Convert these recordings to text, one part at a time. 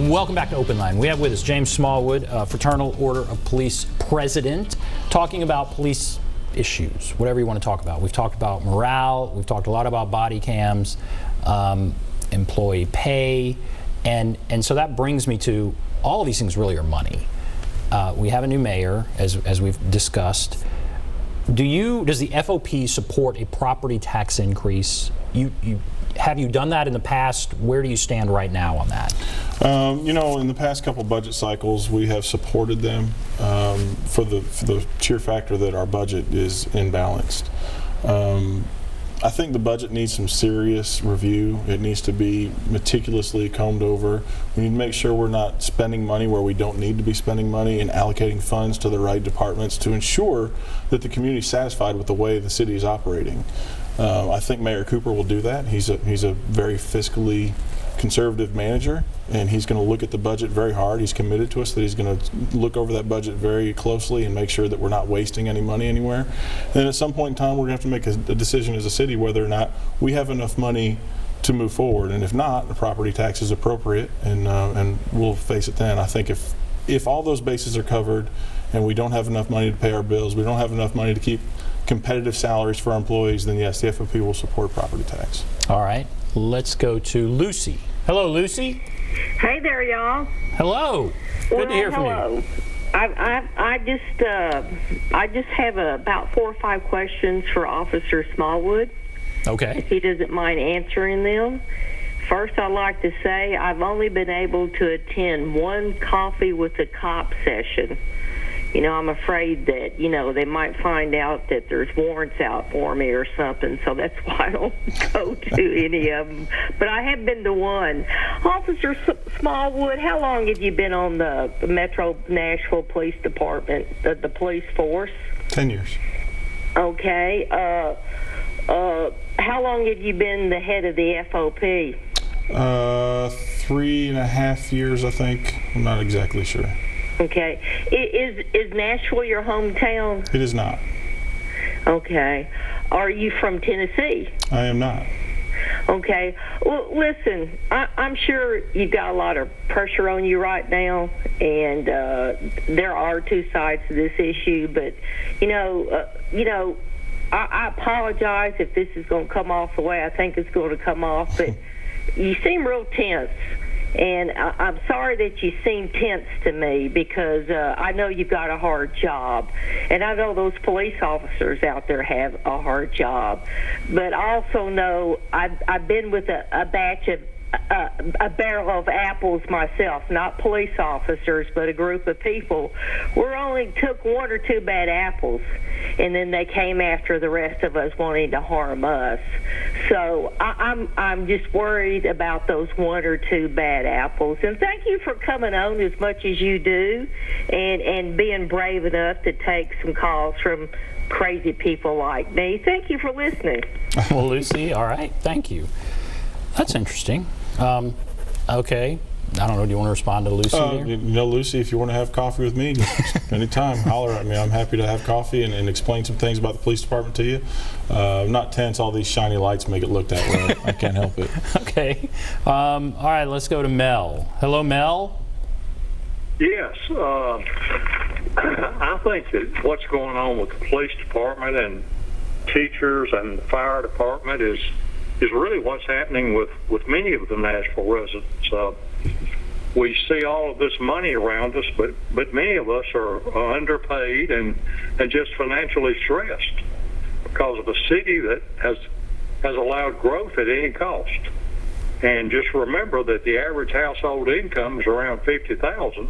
Welcome back to OpenLine. We have with us James Smallwood, Fraternal Order of Police President, talking about police issues, whatever you want to talk about. We've talked about morale, we've talked a lot about body cams, employee pay, and so that brings me to all of these things really are money. We have a new mayor, as we've discussed. Does the FOP support a property tax increase? Have you done that in the past? Where do you stand right now on that? You know, in the past couple budget cycles, we have supported them for the sheer factor that our budget is imbalanced. I think the budget needs some serious review. It needs to be meticulously combed over. We need to make sure we're not spending money where we don't need to be spending money and allocating funds to the right departments to ensure that the community is satisfied with the way the city is operating. I think Mayor Cooper will do that. He's a very fiscally conservative manager, and he's going to look at the budget very hard. He's committed to us that he's going to look over that budget very closely and make sure that we're not wasting any money anywhere. And then at some point in time, we're going to have to make a decision as a city whether or not we have enough money to move forward, and if not, the property tax is appropriate, and we'll face it then. I think if all those bases are covered and we don't have enough money to pay our bills, we don't have enough money to keep competitive salaries for our employees, then yes, the FOP will support property tax. All right, let's go to Lucy. Hello, Lucy. Hey there, y'all. Hello. Good to hear from you. I just have about 4 or 5 questions for Officer Smallwood. Okay. If he doesn't mind answering them. First, I'd like to say I've only been able to attend one coffee with the cop session. You know, I'm afraid that, you know, they might find out that there's warrants out for me or something, so that's why I don't go to any of them. But I have been to one. Officer Smallwood, how long have you been on the Metro Nashville Police Department, the police force? 10 years. Okay. How long have you been the head of the FOP? 3.5 years, I think. I'm not exactly sure. Okay. Is Nashville your hometown? It is not. Okay. Are you from Tennessee? I am not. Okay. Well, listen, I'm sure you've got a lot of pressure on you right now, and there are two sides to this issue, but, I apologize if this is going to come off the way I think it's going to come off, but you seem real tense. And I'm sorry that you seem tense to me because I know you've got a hard job. And I know those police officers out there have a hard job. But I also know I've been with a batch of a barrel of apples myself, not police officers, but a group of people. We only took 1 or 2 bad apples, and then they came after the rest of us wanting to harm us. So I'm just worried about those 1 or 2 bad apples. And thank you for coming on as much as you do, and being brave enough to take some calls from crazy people like me. Thank you for listening. Well, Lucy, all right, thank you. That's interesting. Okay. I don't know. Do you want to respond to Lucy there? You know, Lucy, if you want to have coffee with me, anytime, holler at me. I'm happy to have coffee and explain some things about the police department to you. I'm not tense. All these shiny lights make it look that way. I can't help it. Okay. All right, let's go to Mel. Hello, Mel. Yes. I think that what's going on with the police department and teachers and the fire department is really what's happening with many of the Nashville residents. We see all of this money around us, but many of us are underpaid and just financially stressed because of a city that has allowed growth at any cost. And just remember that the average household income is around $50,000,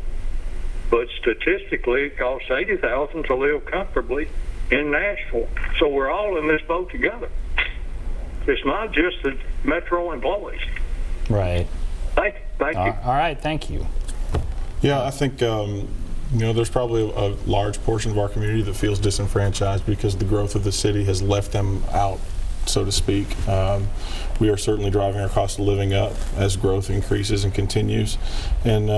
but statistically it costs $80,000 to live comfortably in Nashville. So we're all in this boat together. It's not just the Metro employees. Right. Thank you. All right, thank you. Yeah, I think there's probably a large portion of our community that feels disenfranchised because the growth of the city has left them out, so to speak. We are certainly driving our cost of living up as growth increases and continues, and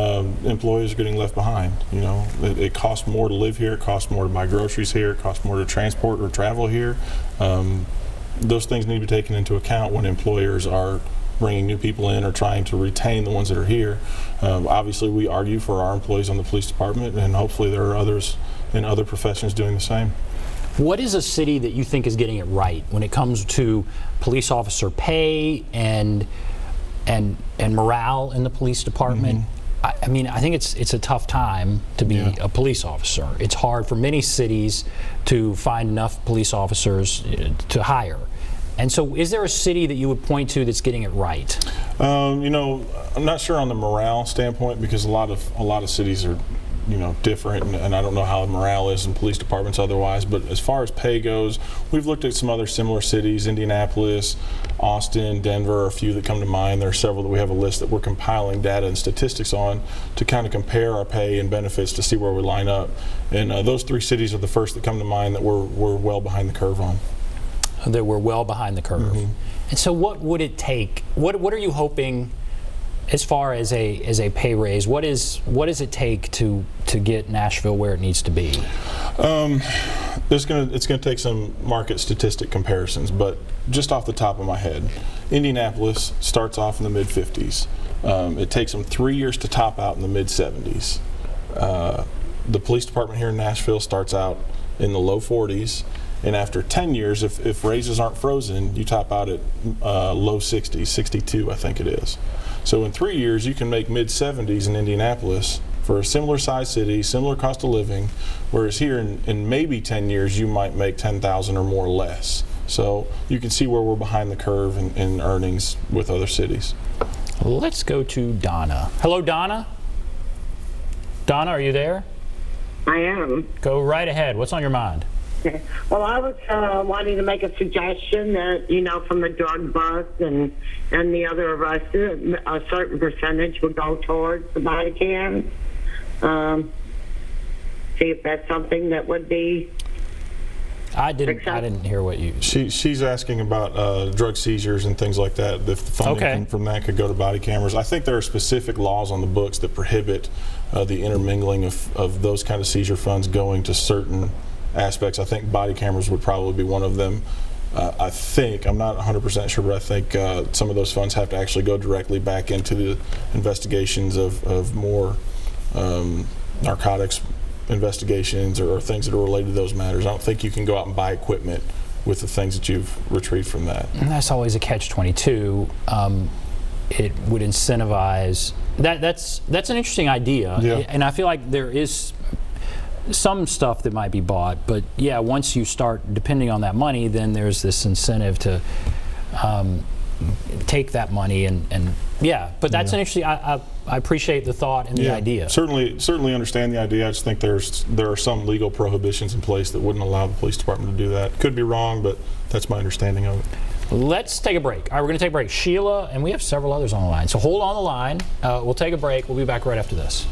employees are getting left behind. You know, it costs more to live here, it costs more to buy groceries here, it costs more to transport or travel here. Those things need to be taken into account when employers are bringing new people in or trying to retain the ones that are here. Obviously, we argue for our employees on the police department, and hopefully there are others in other professions doing the same. What is a city that you think is getting it right when it comes to police officer pay and morale in the police department? I mean, I think it's a tough time to be a police officer. It's hard for many cities to find enough police officers to hire. And so is there a city that you would point to that's getting it right? You know, I'm not sure on the morale standpoint, because a lot of cities are, you know, different, and I don't know how the morale is in police departments otherwise. But as far as pay goes, we've looked at some other similar cities: Indianapolis, Austin, Denver, a few that come to mind. There are several that we have a list that we're compiling data and statistics on to kind of compare our pay and benefits to see where we line up. And those 3 cities are the first that come to mind that we're well behind the curve on. That we're well behind the curve. And so what would it take? What are you hoping as far as a pay raise? What does it take to get Nashville where it needs to be? It's going to take some market statistic comparisons, but just off the top of my head, Indianapolis starts off in the mid-50s. It takes them 3 years to top out in the mid-70s. The police department here in Nashville starts out in the low 40s. And after 10 years, if raises aren't frozen, you top out at low 60s, 62 I think it is. So in 3 years, you can make mid-70s in Indianapolis for a similar size city, similar cost of living, whereas here in maybe 10 years, you might make 10,000 or more less. So you can see where we're behind the curve in earnings with other cities. Let's go to Donna. Hello, Donna. Donna, are you there? I am. Go right ahead. What's on your mind? Well, I was wanting to make a suggestion that, you know, from the drug bust and the other arrested, a certain percentage would go towards the body cams. See if that's something that would be. I didn't hear what you. She's asking about drug seizures and things like that. If the funding from that could go to body cameras. I think there are specific laws on the books that prohibit the intermingling of those kind of seizure funds going to certain aspects. I think body cameras would probably be one of them. I think, I'm not 100% sure, but I think some of those funds have to actually go directly back into the investigations of more narcotics investigations or things that are related to those matters. I don't think you can go out and buy equipment with the things that you've retrieved from that. And that's always a catch-22. It would incentivize that's an interesting idea, and I feel like there is some stuff that might be bought, but yeah, once you start depending on that money, then there's this incentive to take that money and but that's an interesting. I appreciate the thought and the idea. Certainly understand the idea. I just think there are some legal prohibitions in place that wouldn't allow the police department to do that. Could be wrong, but that's my understanding of it. Let's take a break. All right, we're going to take a break. Sheila, and we have several others on the line, so hold on the line. We'll take a break. We'll be back right after this.